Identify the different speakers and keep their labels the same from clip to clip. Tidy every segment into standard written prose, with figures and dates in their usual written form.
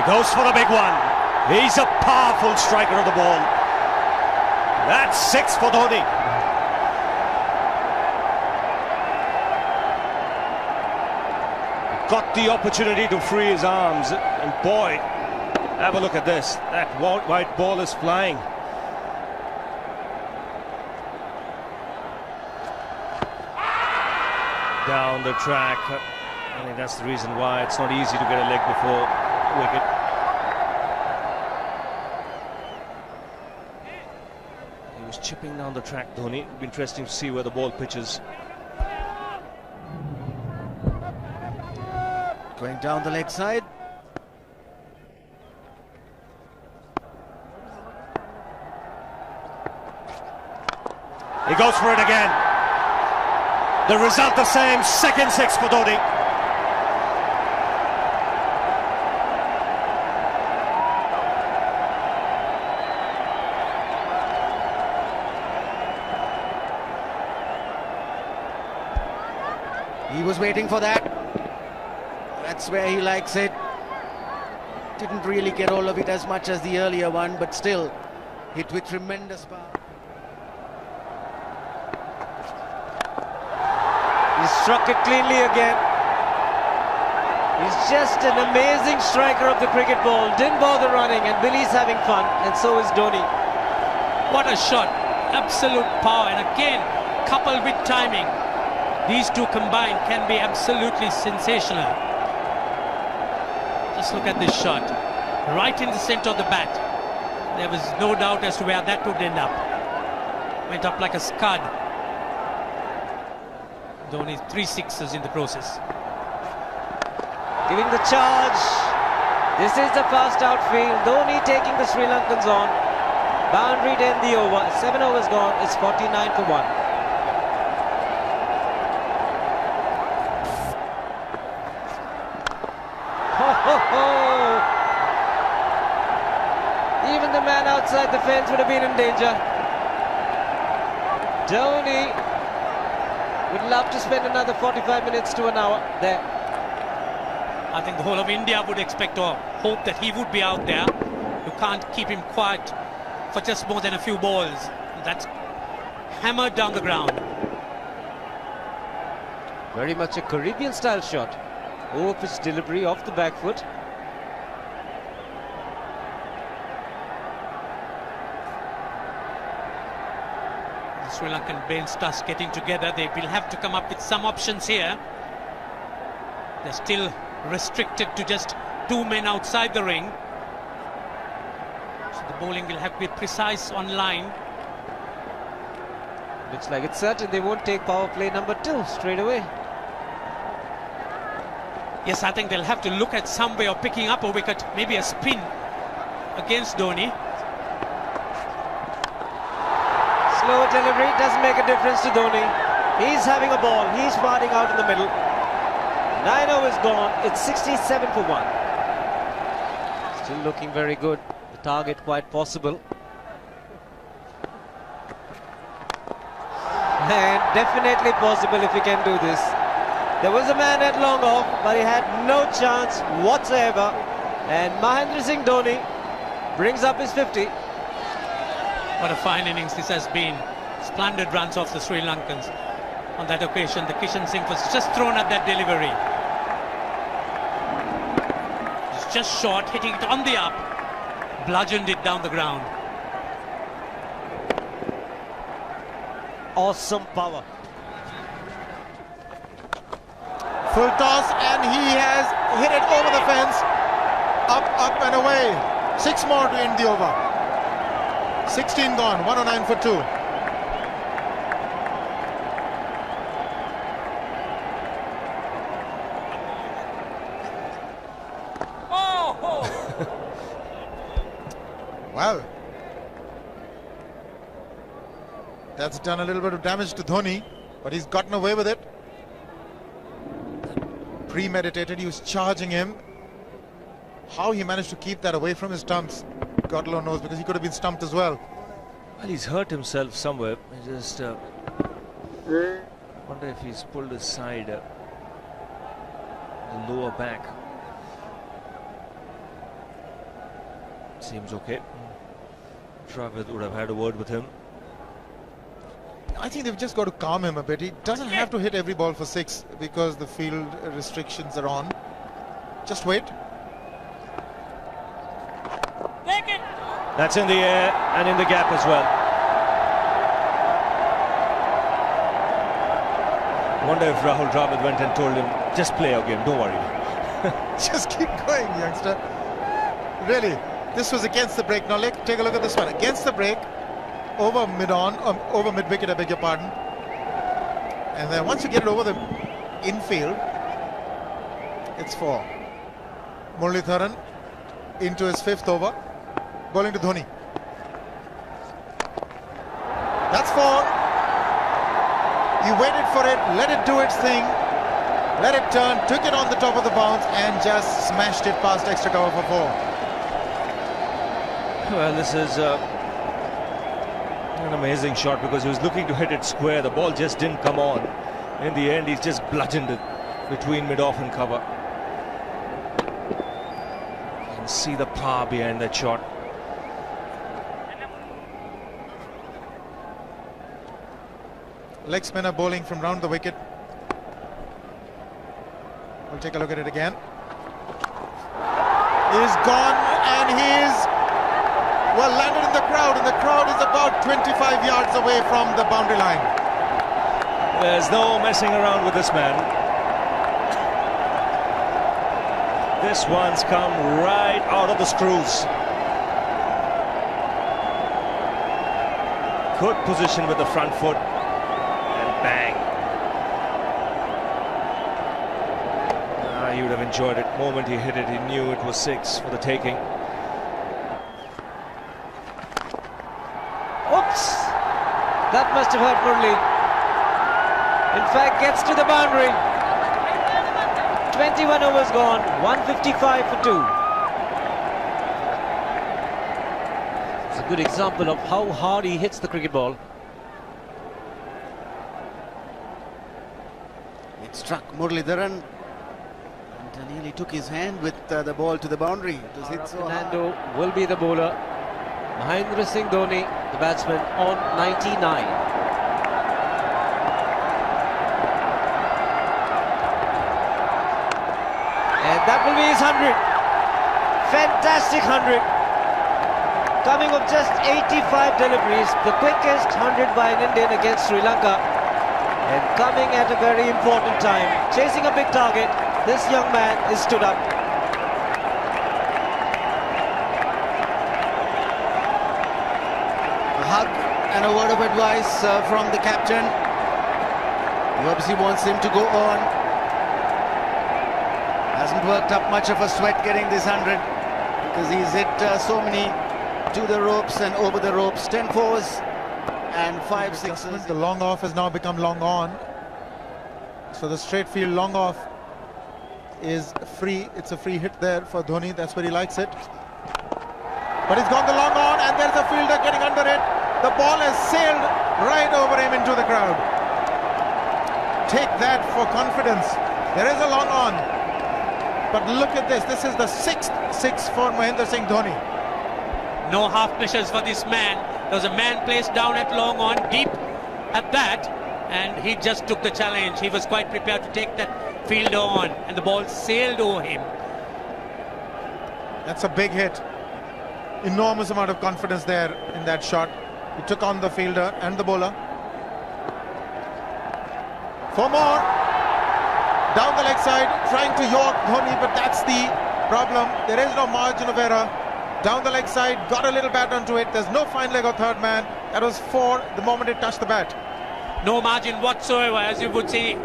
Speaker 1: He goes for the big one. He's a powerful striker of the ball. That's 6 for Dhoni. Got the opportunity to free his arms, and boy, have a look at this. That white ball is flying. Down the track. I think that's the reason why it's not easy to get a leg before wicket. He was chipping down the track, Dhoni. It'll be interesting to see where the ball pitches.
Speaker 2: Going down the leg side.
Speaker 1: He goes for it again. The result the same, second 6 for Dhoni.
Speaker 2: He was waiting for that. That's where he likes it. Didn't really get all of it as much as the earlier one, but still hit with tremendous power.
Speaker 3: He struck it cleanly again. He's just an amazing striker of the cricket ball. Didn't bother running, and Billy's having fun, and so is Dhoni.
Speaker 4: What a shot. Absolute power, and again, coupled with timing. These two combined can be absolutely sensational. Just look at this shot. Right in the center of the bat. There was no doubt as to where that would end up. Went up like a scud. Dhoni 3 sixes in the process.
Speaker 3: Giving the charge. This is the fast outfield. Dhoni taking the Sri Lankans on. Boundary to end the over. 7 overs gone. It's 49 for 1. Even the man outside the fence would have been in danger. Dhoni would love to spend another 45 minutes to an hour there.
Speaker 4: I think the whole of India would expect or hope that he would be out there. You can't keep him quiet for just more than a few balls. That's hammered down the ground.
Speaker 3: Very much a Caribbean style shot. Over pitch delivery off the back foot.
Speaker 4: The Sri Lankan bench starts getting together. They will have to come up with some options here. They're still restricted to just 2 men outside the ring. So the bowling will have to be precise on line.
Speaker 3: Looks like it's certain they won't take power play number 2 straight away.
Speaker 4: Yes, I think they'll have to look at some way of picking up a wicket, maybe a spin against Dhoni.
Speaker 3: Slow delivery doesn't make a difference to Dhoni. He's having a ball. He's batting out in the middle. 9 overs gone. It's 67 for 1. Still looking very good. The target quite possible. And definitely possible if he can do this. There was a man at long off, but he had no chance whatsoever. And Mahendra Singh Dhoni brings up his 50.
Speaker 4: What a fine innings this has been. Splendid runs off the Sri Lankans. On that occasion, the Kishan Singh was just thrown at that delivery. It's just short, hitting it on the up. Bludgeoned it down the ground.
Speaker 3: Awesome power.
Speaker 5: Full toss, and he has hit it over the fence. Up and away. 6 more to end the over. 16 gone, 109 for 2.
Speaker 4: Oh!
Speaker 5: Well, that's done a little bit of damage to Dhoni, but he's gotten away with it. Premeditated, he was charging him. How he managed to keep that away from his stumps, God alone knows, because he could have been stumped as well.
Speaker 1: Well, he's hurt himself somewhere. I just wonder if he's pulled his side, the lower back. Seems okay. Travis would have had a word with him.
Speaker 5: I think they've just got to calm him a bit. He doesn't have to hit every ball for 6 because the field restrictions are on. Just wait.
Speaker 1: That's in the air and in the gap as well. I wonder if Rahul Dravid went and told him, just play your game, don't worry.
Speaker 5: Just keep going, youngster. Really, this was against the break. Now take a look at this one. Against the break, over mid-wicket, I beg your pardon. And then once you get it over the infield, it's 4. Muralitharan into his 5th over, bowling to Dhoni. That's 4. He waited for it, let it do its thing, let it turn, took it on the top of the bounce and just smashed it past extra cover for 4.
Speaker 1: Well, this is an amazing shot because he was looking to hit it square. The ball just didn't come on. In the end, he's just bludgeoned it between mid-off and cover. You can see the power behind that shot.
Speaker 5: Leg spinner bowling from round the wicket. We'll take a look at it again. He's gone and he's landed in the crowd, and the crowd is about 25 yards away from the boundary line.
Speaker 1: There's no messing around with this man. This one's come right out of the screws. Good position with the front foot. Bang. He would have enjoyed it. The moment he hit it, he knew it was 6 for the taking.
Speaker 3: Oops! That must have hurt Murli. In fact, gets to the boundary. 21 overs gone, 155 for 2. It's a good example of how hard he hits the cricket ball.
Speaker 2: It struck Muralitharan and nearly took his hand with the ball to the boundary. It was hit so hard.
Speaker 3: Fernando will be the bowler. Mahendra Singh Dhoni, the batsman, on 99. And that will be his 100. Fantastic 100. Coming of just 85 deliveries, the quickest 100 by an Indian against Sri Lanka. And coming at a very important time, chasing a big target, this young man is stood up.
Speaker 2: A hug and a word of advice from the captain. He obviously wants him to go on. Hasn't worked up much of a sweat getting this 100 because he's hit so many to the ropes and over the ropes. 10 fours and 5 sixes.
Speaker 5: The long off has now become long on. So the straight field long off is free. It's a free hit there for Dhoni. That's where he likes it. But he's gone the long on and there's a fielder getting under it. The ball has sailed right over him into the crowd. Take that for confidence. There is a long on. But look at this. This is the 6th 6 for Mahendra Singh Dhoni.
Speaker 4: No half measures for this man. There was a man placed down at long on, deep at that, and he just took the challenge. He was quite prepared to take that fielder on, and the ball sailed over him.
Speaker 5: That's a big hit. Enormous amount of confidence there in that shot. He took on the fielder and the bowler. 4 more. Down the leg side, trying to york Dhoni, but that's the problem. There is no margin of error. Down the leg side, got a little bat onto it. There's no fine leg or third man. That was 4 the moment it touched the bat.
Speaker 4: No margin whatsoever, as you would say.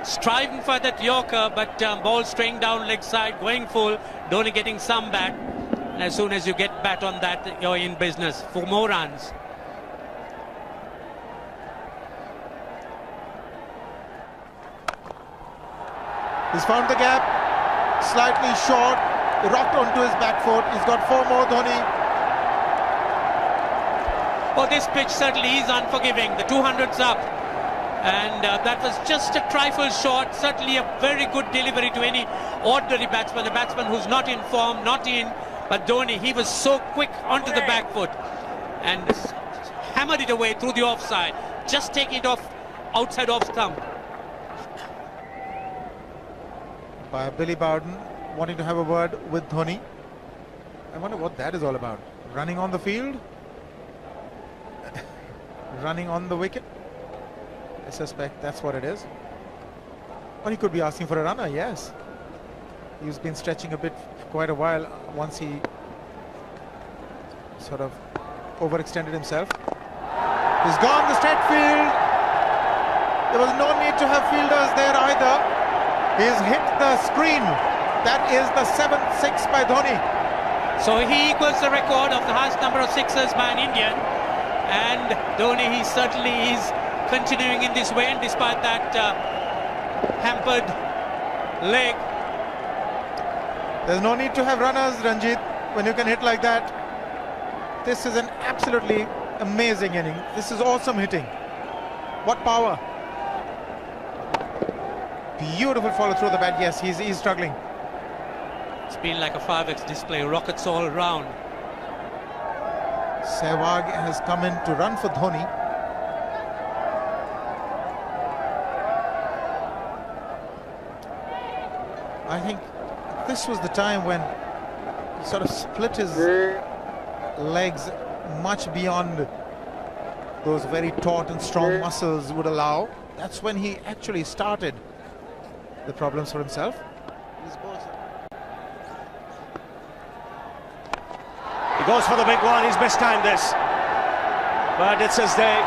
Speaker 4: Striving for that yorker, but ball straying down leg side, going full. Dhoni getting some bat. And as soon as you get bat on that, you're in business. 4 more runs.
Speaker 5: He's found the gap, slightly short, rocked onto his back foot. He's got 4 more, Dhoni.
Speaker 4: Oh, this pitch certainly is unforgiving. The 200's up. And that was just a trifle short. Certainly a very good delivery to any ordinary batsman. A batsman who's not in form, not in But Dhoni, he was so quick onto the back foot and hammered it away through the offside, just taking it off outside off stump.
Speaker 5: By Billy Bowden wanting to have a word with Dhoni. I wonder what that is all about. Running on the field? Running on the wicket? I suspect that's what it is. Or he could be asking for a runner, yes. He's been stretching a bit for quite a while once he sort of overextended himself. He's gone the straight field. There was no need to have fielders there either. He's hit the screen. That is the 7th six by Dhoni.
Speaker 4: So he equals the record of the highest number of sixes by an Indian. And Dhoni, he certainly is continuing in this way, and despite that hampered leg.
Speaker 5: There's no need to have runners, Ranjit, when you can hit like that. This is an absolutely amazing inning. This is awesome hitting. What power. Beautiful follow through the bat. Yes, he's struggling.
Speaker 4: It's been like a 5x display, rockets all around.
Speaker 5: Sehwag has come in to run for Dhoni. I think this was the time when he sort of split his legs much beyond those very taut and strong muscles would allow. That's when he actually started the problems for himself.
Speaker 1: He goes for the big one. He's mistimed this, but it's his day.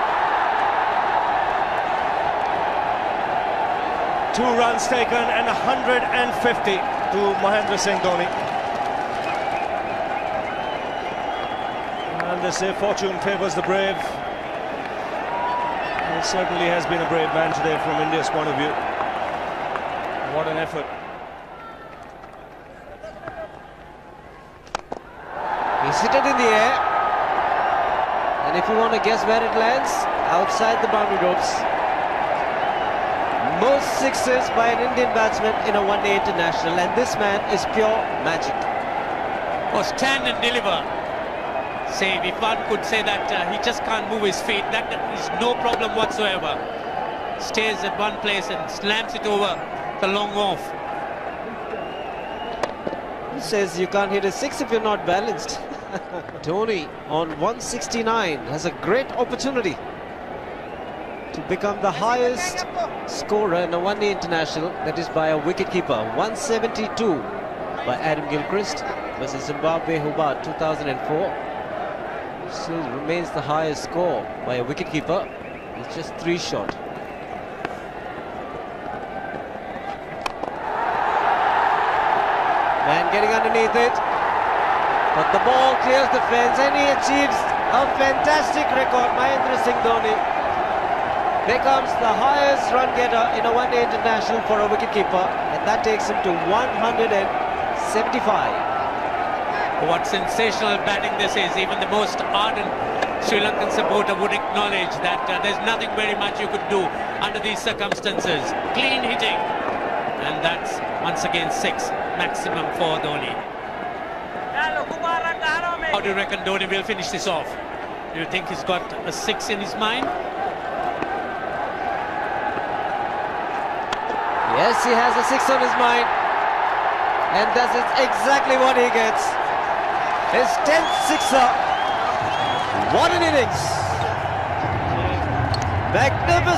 Speaker 1: 2 runs taken and 150 to Mahendra Singh Dhoni. And they say fortune favours the brave. He certainly has been a brave man today from India's point of view. What an effort.
Speaker 3: He's hit it in the air, and if you want to guess where it lands, outside the boundary ropes. Most sixes by an Indian batsman in a one-day international, and this man is pure magic.
Speaker 4: Oh, stand and deliver. Say, if one could say that he just can't move his feet, that is no problem whatsoever. Stays at one place and slams it over the long off.
Speaker 3: He says you can't hit a six if you're not balanced. Dhoni on 169 has a great opportunity to become the highest scorer in a one-day international, that is by a wicketkeeper. 172 by Adam Gilchrist versus Zimbabwe Hobart 2004. Still remains the highest score by a wicketkeeper. It's just 3 short. Man getting underneath it, but the ball clears the fence and he achieves a fantastic record. Mahendra Singh Dhoni becomes the highest run getter in a one-day international for a wicketkeeper, and that takes him to 175.
Speaker 4: What sensational batting this is. Even the most ardent Sri Lankan supporter would acknowledge that there's nothing very much you could do under these circumstances. Clean hitting, and that's once again 6 maximum for Dhoni. How do you reckon Dhoni will finish this off? Do you think he's got a 6 in his mind?
Speaker 3: Yes, he has a 6 on his mind, and that's exactly what he gets. His 10th sixer. What an innings! Magnificent.